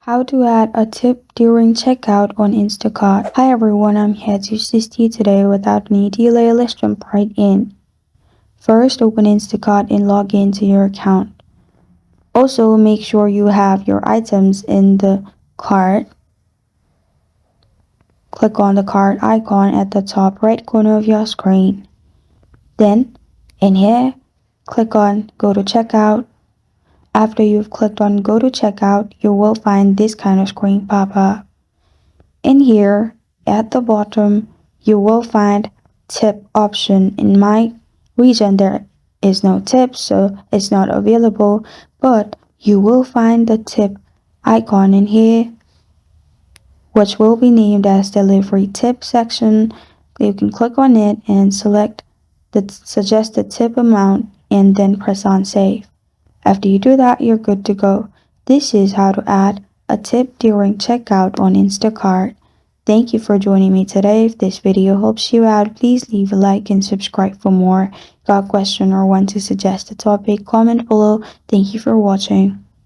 How to add a tip during checkout on Instacart. Hi everyone, I'm here to assist you today. Without any delay, let's jump right in. First, open Instacart and log into your account. Also, make sure you have your items in the cart. Click on the cart icon at the top right corner of your screen. Then, in here, click on Go to Checkout. After you've clicked on Go to Checkout, you will find this kind of screen pop up. In here, at the bottom, you will find tip option. In my region, there is no tip, so it's not available, but you will find the tip icon in here, which will be named as delivery tip section. You can click on it and select the suggested tip amount and then press on save. After you do that, you're good to go. This is how to add a tip during checkout on Instacart. Thank you for joining me today. If this video helps you out, please leave a like and subscribe for more. Got a question or want to suggest a topic? Comment below. Thank you for watching.